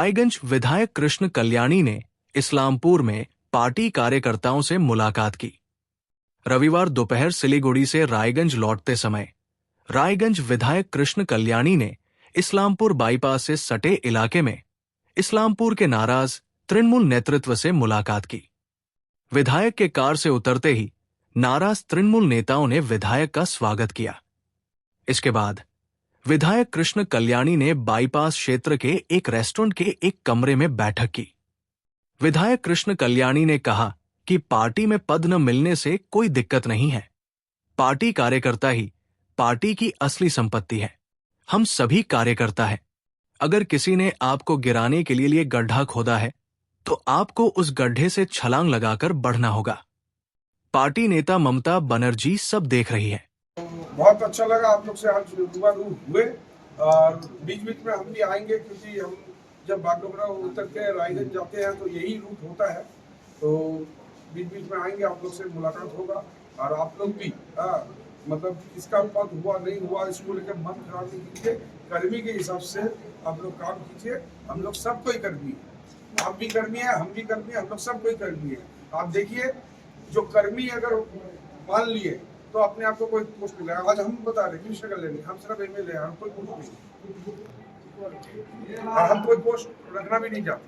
रायगंज विधायक कृष्ण कल्याणी ने इस्लामपुर में पार्टी कार्यकर्ताओं से मुलाकात की। रविवार दोपहर सिलीगुड़ी से रायगंज लौटते समय रायगंज विधायक कृष्ण कल्याणी ने इस्लामपुर बाईपास से सटे इलाके में इस्लामपुर के नाराज तृणमूल नेतृत्व से मुलाकात की। विधायक के कार से उतरते ही नाराज तृणमूल नेताओं ने विधायक का स्वागत किया। इसके बाद विधायक कृष्ण कल्याणी ने बाईपास क्षेत्र के एक रेस्टोरेंट के एक कमरे में बैठक की। विधायक कृष्ण कल्याणी ने कहा कि पार्टी में पद न मिलने से कोई दिक्कत नहीं है। पार्टी कार्यकर्ता ही पार्टी की असली संपत्ति है। हम सभी कार्यकर्ता हैं। अगर किसी ने आपको गिराने के लिए गड्ढा खोदा है तो आपको उस गड्ढे से छलांग लगाकर बढ़ना होगा। पार्टी नेता ममता बनर्जी सब देख रही है। बहुत अच्छा लगा आप लोग से आज रूबरू हुए और बीच बीच में हम भी आएंगे, क्योंकि हम जब बागडोगरा उतर के रायगंज जाते हैं तो यही रूट होता है, तो बीच बीच में आएंगे, आप लोग से मुलाकात होगा। और आप लोग भी मतलब किसका पद हुआ नहीं हुआ इसको लेकर मन खराब नहीं कीजिए। कर्मी के हिसाब से आप लोग काम कीजिए। हम लोग सब कोई कर्मी है, आप भी कर्मी है, हम भी कर्मी है, हम लोग सब कोई कर्मी है। आप देखिए, जो कर्मी अगर मान लिए तो अपने आप को कोई पोस्ट मिलेगा। आज हम बता रहे कृष्ण कल्याणी, हम सिर्फ एमएलए हैं, हम कोई पोस्ट नहीं, और हम कोई पोस्ट रखना भी नहीं चाहते।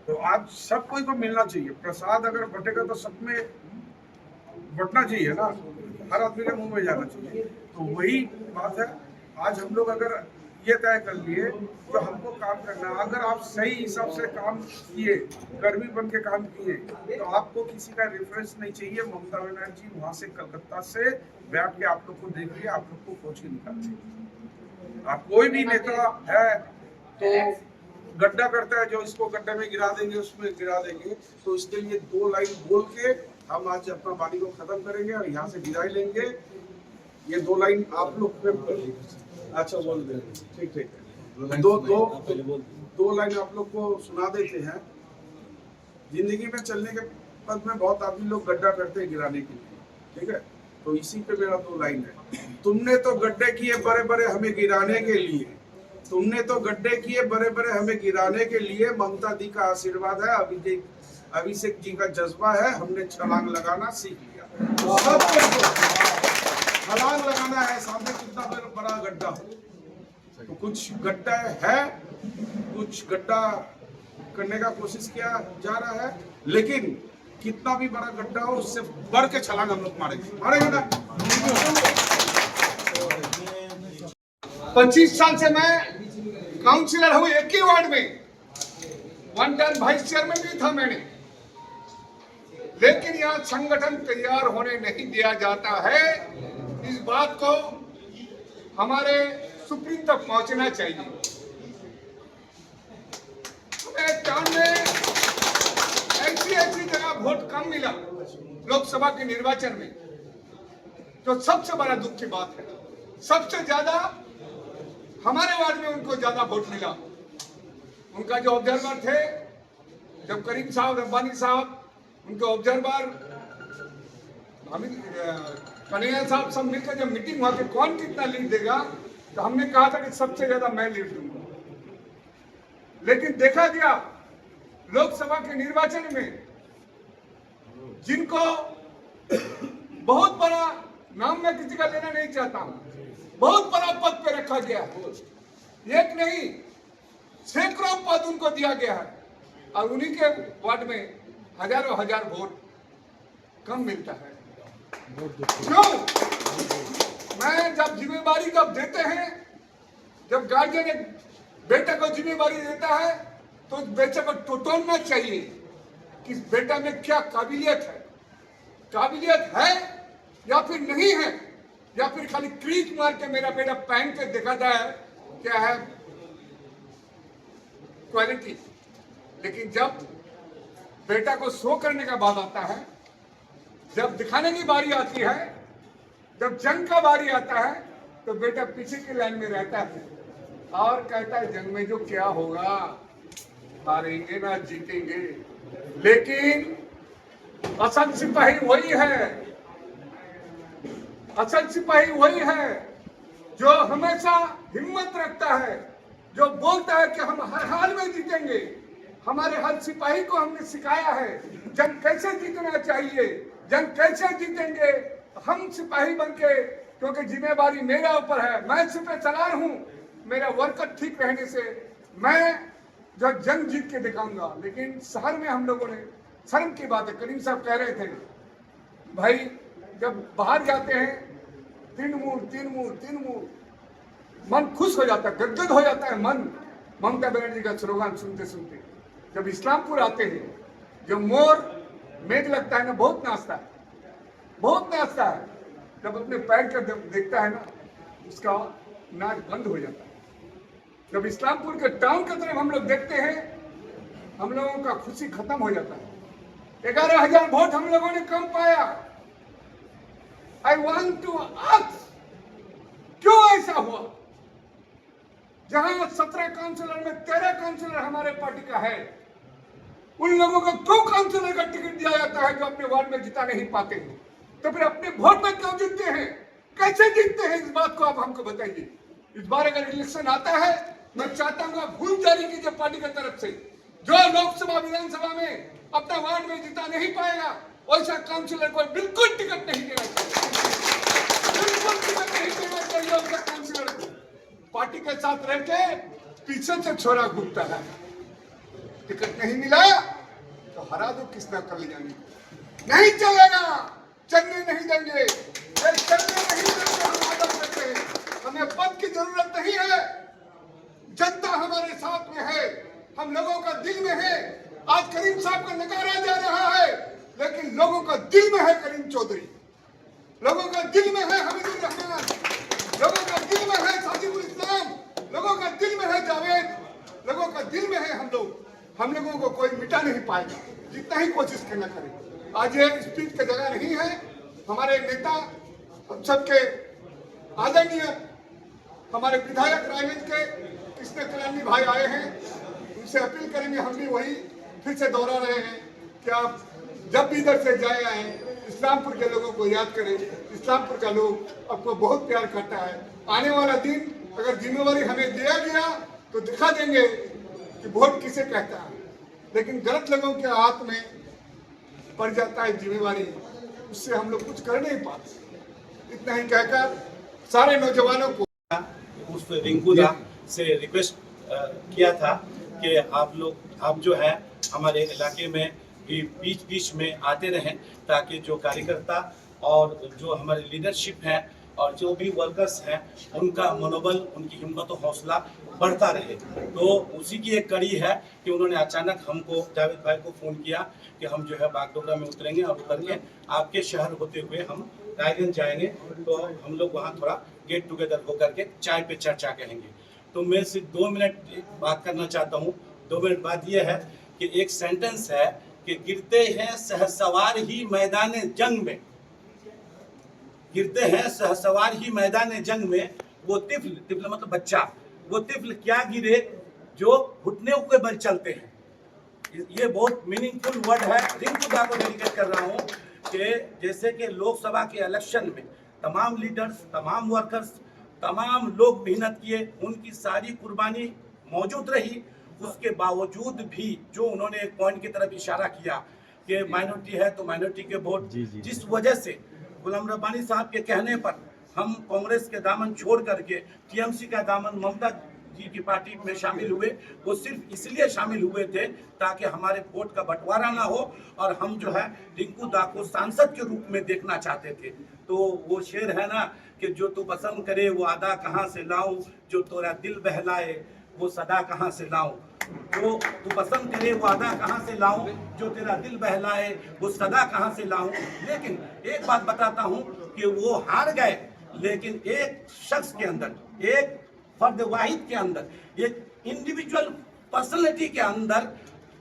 तो आज सब कोई को मिलना चाहिए। प्रसाद अगर बटेगा तो सब में बटना चाहिए ना, हर आदमी के मुंह में जाना चाहिए। तो वही बात है। आज हम लोग अगर ये तय कर लिए तो हमको काम करना है। अगर आप सही हिसाब से काम किए, कर्मी बन के काम किए, तो आपको किसी का रेफरेंस नहीं चाहिए। ममता बनर्जी वहां से कलकत्ता से बैठ के आप लोग को देख लिया, आप लोग को खोज के निकालते। आप कोई भी नेता है तो गड्ढा करता है, जो इसको गड्ढे में गिरा देंगे उसमें गिरा देंगे। तो इसके लिए 2 लाइन बोल के हम आज अपना वाणी को खत्म करेंगे और यहाँ से विदाई लेंगे। ये 2 लाइन आप लोग पे अच्छा बोल दे, ठीक ठीक है। दो लाइन आप लोग को सुना देते हैं। जिंदगी में चलने के पद में बहुत आदमी लोग गड्ढा करते हैं गिराने के लिए, ठीक है। तो इसी पे मेरा 2 लाइन है। तुमने तो गड्ढे किए बड़े बड़े हमें गिराने के लिए, तुमने तो गड्ढे किए बड़े बड़े हमें गिराने के लिए। ममता दी का आशीर्वाद है, अभिषेक जी का जज्बा है, हमने छलांग लगाना सीख लिया। छलांग लगाना है, सामने कितना बड़ा गड्ढा हो। तो कुछ गड्ढा है, कुछ गड्ढा करने का कोशिश किया जा रहा है, लेकिन कितना भी बड़ा गड्ढा हो उससे बढ़ के छलांग हम लोग मारेंगे ना। 25 साल से मैं काउंसिलर हूँ एक ही वार्ड में, 1 टाइम वाइस चेयरमैन भी था मैंने, लेकिन यहाँ संगठन तैयार होने नहीं दिया जाता है। इस बात को हमारे सुप्रीम तक पहुंचना चाहिए। हमें टाउन में ऐसी जगह वोट कम मिला लोकसभा के निर्वाचन में, जो सबसे बड़ा दुख की बात है। सबसे ज्यादा हमारे वार्ड में उनको ज्यादा वोट मिला। उनका जो ऑब्जर्वर थे, जब करीम साहब, रब्बानी साहब उनके ऑब्जर्वर, कन्हैया साहब सब मिलकर जब मीटिंग हुआ कि कौन कितना लीड देगा, तो हमने कहा था कि सबसे ज्यादा मैं लीड दूंगा। लेकिन देखा गया लोकसभा के निर्वाचन में जिनको बहुत बड़ा नाम मैं किसी का लेना नहीं चाहता हूं, बहुत बड़ा पद पे रखा गया है। एक नहीं, सैकड़ों पद उनको दिया गया है, और उन्हीं के वार्ड में हजारों हजार वोट कम मिलता है। क्यों? मैं जब जिम्मेवारी जब देते हैं, जब गार्जियन एक बेटे को जिम्मेवारी देता है तो उस बेटे को टटोलना चाहिए कि बेटा में क्या काबिलियत है या फिर नहीं है, या फिर खाली क्रीच मार के मेरा बेटा पहन के दिखाता है क्या है क्वालिटी। लेकिन जब बेटा को शो करने का बात आता है, जब दिखाने की बारी आती है, जब जंग का बारी आता है, तो बेटा पीछे की लाइन में रहता है और कहता है जंग में जो क्या होगा, हारेंगे ना जीतेंगे। लेकिन असल सिपाही वही है, असल सिपाही वही है जो हमेशा हिम्मत रखता है जो बोलता है कि हम हर हाल में जीतेंगे, हमारे हर सिपाही को हमने सिखाया है जंग कैसे जीतना चाहिए, जंग कैसे जीतेंगे हम सिपाही बनके, क्योंकि जिम्मेवारी मेरा ऊपर है, मैं सिपह सलार हूं, मेरा वर्कर ठीक रहने से मैं जो जंग जीत के दिखाऊंगा। लेकिन शहर में हम लोगों ने शर्म की बात है, करीम साहब कह रहे थे भाई जब बाहर जाते हैं तीन मूर मन खुश हो जाता है, गदगद हो जाता है मन ममता बनर्जी का स्लोगन सुनते सुनते। जब इस्लामपुर आते हैं जो मोर मेघ लगता है ना, बहुत नाचता है, बहुत नाचता है। जब अपने पैर का देखता है ना, उसका नाच बंद हो जाता है। जब इस्लामपुर के टाउन की तरफ हम लोग देखते हैं, हम लोगों का खुशी खत्म हो जाता है। 11,000 वोट हम लोगों ने कम पाया। आई वांट टू आस्क, क्यों ऐसा हुआ? जहां 17 काउंसिलर में 13 काउंसिलर हमारे पार्टी का है, उन लोगों को क्यों काउंसिलर का टिकट दिया जाता है जो अपने वार्ड में जिता नहीं पाते हैं? तो फिर अपने वोट में क्यों जीतते हैं? कैसे जीतते हैं? इस बात को आप हमको बताइए। इस बार अगर इलेक्शन आता है, मैं चाहता हूँ आप भूल जारी कीजिए पार्टी की तरफ से। जो लोकसभा विधानसभा में अपना वार्ड में जिता नहीं पाएगा, वैसा काउंसिलर को बिल्कुल टिकट नहीं देना चाहिए, बिल्कुल टिकट नहीं देना चाहिए वैसा काउंसिलर को। पार्टी के साथ रह के पीछे से छोरा घूमता है, टिकट नहीं मिला तो हरा दो, किसना कर ले जाने नहीं चलेगा, चलने नहीं देंगे, चलने नहीं देंगे। हम आदम करते हैं, हमें पद की जरूरत नहीं है, जनता हमारे साथ में है, हम लोगों का दिल में है। आज करीम साहब का नकारा जा रहा है, लेकिन लोगों का दिल में है करीम चौधरी, लोगों का दिल में है हमीदुर रहमान, लोगों का दिल में है साजिदुल इस्लाम, लोगों का दिल में है जावेद, लोगों का दिल में है हम लोग। हम लोगों को कोई मिटा नहीं पाएगा, जितना ही कोशिश करना करें। आज ये स्पीच की जगह नहीं है। हमारे नेता हम सबके आदरणीय हमारे विधायक रायगंज के कृष्ण कल्याणी भाई आए हैं, उनसे अपील करेंगे, हम भी वही फिर से दोहरा रहे हैं कि आप जब भी इधर से जाए आए, इस्लामपुर के लोगों को याद करें। इस्लामपुर का लोग आपको बहुत प्यार करता है। आने वाला दिन अगर जिम्मेवारी हमें दिया गया तो दिखा देंगे कि वोट किसे कहता है, लेकिन गलत लोगों के हाथ में पड़ जाता है जिम्मेवारी, उससे हम लोग कुछ कर नहीं पाते। इतना ही कहकर सारे नौजवानों को उस रिंकू दा से रिक्वेस्ट किया था कि आप जो है हमारे इलाके में भी बीच बीच में आते रहें, ताकि जो कार्यकर्ता और जो हमारे लीडरशिप है और जो भी वर्कर्स हैं, उनका मनोबल, उनकी हिम्मत और हौसला बढ़ता रहे। तो उसी की एक कड़ी है कि उन्होंने अचानक हमको, जावेद भाई को फ़ोन किया कि हम जो है बागडोगरा में उतरेंगे और उतर के आपके शहर होते हुए हम रायगंज जाएंगे, तो हम लोग वहाँ थोड़ा गेट टुगेदर होकर के चाय पे चर्चा करेंगे। तो मैं सिर्फ 2 मिनट बात करना चाहता हूँ। 2 मिनट बाद ये है कि एक सेंटेंस है कि गिरते हैं सहसवार ही मैदान जंग में, गिरते हैं सहसवार ही मैदान जंग में, वो तिफल मतलब बच्चा, वो तिफल क्या गिरे जो घुटने के बल चलते हैं। ये बहुत मीनिंगफुल वर्ड है, रिंकू दा को डेडिकेट कर रहा हूँ कि जैसे कि लोकसभा के इलेक्शन में तमाम लीडर्स, तमाम वर्कर्स, तमाम लोग मेहनत किए, उनकी सारी कुर्बानी मौजूद रही, उसके बावजूद भी जो उन्होंने एक पॉइंट की तरफ इशारा किया कि माइनॉरिटी है तो माइनॉरिटी के वोट, जिस वजह से गुलाम रब्बानी साहब के कहने पर हम कांग्रेस के दामन छोड़ करके टीएमसी का दामन ममता जी की पार्टी में शामिल हुए। वो सिर्फ इसलिए शामिल हुए थे ताकि हमारे वोट का बंटवारा ना हो और हम जो है रिंकू दा को सांसद के रूप में देखना चाहते थे। तो वो शेर है ना कि जो तू पसंद करे वो अदा कहाँ से लाऊं, जो तेरा दिल बहलाए वो सदा कहाँ से लाऊं, जो तू पसंद करे वो अदा कहाँ से लाऊं, जो तेरा दिल बहलाए वो सदा कहाँ से लाऊं। लेकिन एक बात बताता हूँ कि वो हार गए, लेकिन एक शख्स के अंदर, एक फर्द वाहिद के अंदर, एक इंडिविजुअल पर्सनैलिटी के अंदर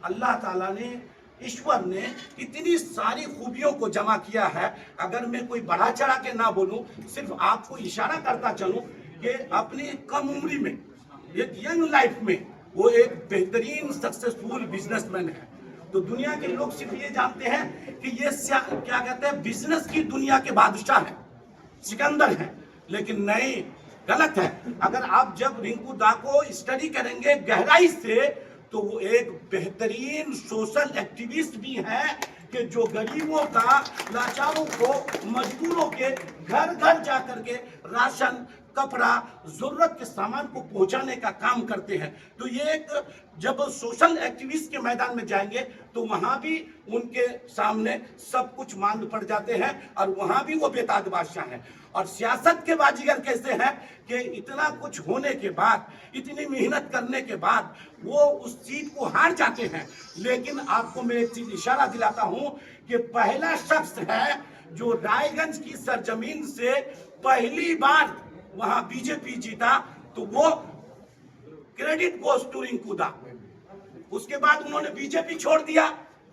अल्लाह ताला ने, ईश्वर ने इतनी सारी खूबियों को जमा किया है। अगर मैं कोई बढ़ा चढ़ा के ना बोलूं, सिर्फ आपको इशारा करता चलूं कि अपनी कम उम्री में, एक यंग लाइफ में वो एक बेहतरीन सक्सेसफुल बिजनेसमैन है। तो दुनिया के लोग सिर्फ ये जानते हैं कि ये क्या कहते हैं, बिजनेस की दुनिया के बादशाह हैं, सिकंदर हैं। लेकिन नहीं, गलत है। अगर आप जब रिंकू दा को स्टडी करेंगे गहराई से तो वो एक बेहतरीन सोशल एक्टिविस्ट भी है कि जो गरीबों का, लाचारों को, मजदूरों के घर घर जा करके राशन, कपड़ा, जरूरत के सामान को पहुंचाने का काम करते हैं। तो ये एक जब सोशल एक्टिविस्ट के मैदान में जाएंगे तो वहां भी उनके सामने सब कुछ मांग पड़ जाते हैं और वहां भी वो बेताज बादशाह हैं। और सियासत के बाजीगर कैसे हैं कि इतना कुछ होने के बाद, इतनी मेहनत करने के बाद वो उस सीट को हार जाते हैं। लेकिन आपको मैं एक चीज इशारा दिलाता हूं कि पहला शख्स है जो रायगंज की सरजमीन से पहली बार वहां बीजेपी जीता, तो वो क्रेडिट गोज टू रिंकू दा। उसके बाद उन्होंने बीजेपी छोड़ दिया,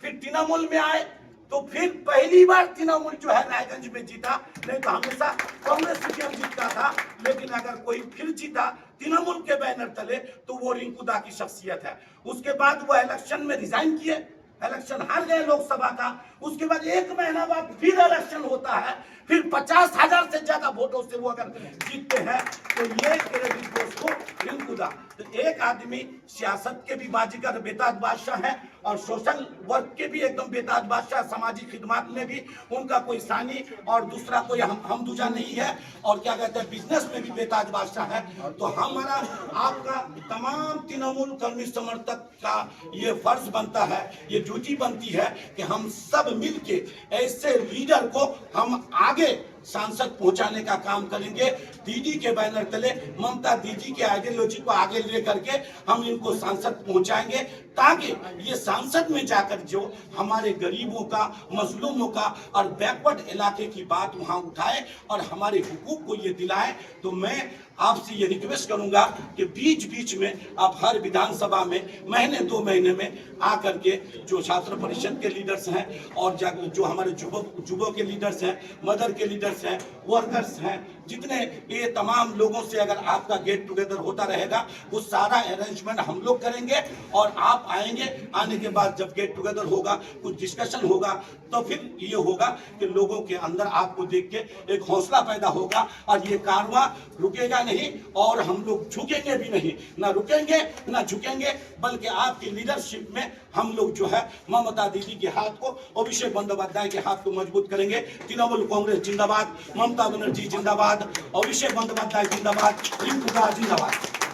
फिर तृणमूल में आए, तो फिर पहली बार तृणमूल जो है रायगंज में जीता। नहीं तो हमेशा कांग्रेस सीपीएम जीतता था, लेकिन अगर कोई फिर जीता तृणमूल के बैनर तले तो वो रिंकू दा की शख्सियत है। उसके बाद वो इलेक्शन में रिजाइन किए, इलेक्शन हार गए लोकसभा का। उसके बाद 1 महीना बाद फिर इलेक्शन होता है, फिर 50,000 से ज्यादा वोटों से वो अगर जीतते हैं तो ये क्रेडिट गोज को रिंकू दा। तो एक आदमी सियासत के भी बाजीगर बेताज बादशाह है और सोशल वर्क के भी एकदम बेताज बादशाह, सामाजिक खिदमत में भी उनका कोई सानी और दूसरा कोई हम दूजा नहीं है, और क्या कहते हैं बिजनेस में भी बेताज बादशाह है। तो हमारा आपका तमाम तृणमूल कर्मी समर्थक का ये फर्ज बनता है, ये ड्यूटी बनती है कि हम सब मिलके ऐसे लीडर को हम आगे सांसद पहुंचाने का काम करेंगे। दीदी के बैनर तले ममता दीदी के आइडियोलॉजी को आगे लेकर के हम इनको सांसद पहुंचाएंगे, ताकि ये सांसद में जाकर जो हमारे गरीबों का, मजलूमों का और बैकवर्ड इलाके की बात वहां उठाए और हमारे हुकूक को ये दिलाए। तो मैं आपसे ये रिक्वेस्ट करूंगा कि बीच बीच में आप हर विधानसभा में महीने 2 महीने में आकर के जो छात्र परिषद के लीडर्स हैं और जो हमारे युवक के लीडर्स हैं, मदर के लीडर्स हैं, वर्कर्स हैं, जितने ये तमाम लोगों से अगर आपका गेट टुगेदर होता रहेगा वो सारा अरेंजमेंट हम लोग करेंगे और आप आएंगे। आने के बाद जब गेट टुगेदर होगा, कुछ डिस्कशन होगा, तो फिर ये होगा कि लोगों के अंदर आपको देख के एक हौसला पैदा होगा और ये कारवां रुकेगा नहीं और हम लोग झुकेंगे भी नहीं, ना रुकेंगे ना झुकेंगे, बल्कि आपकी लीडरशिप में हम लोग जो है ममता दीदी के हाथ को, अभिषेक बंदोपाध्याय के हाथ को मजबूत करेंगे। तृणमूल कांग्रेस जिंदाबाद, ममता बनर्जी जिंदाबाद, अभिषेक बंदोपाध्याय जिंदाबाद, रिंकू दा जिंदाबाद।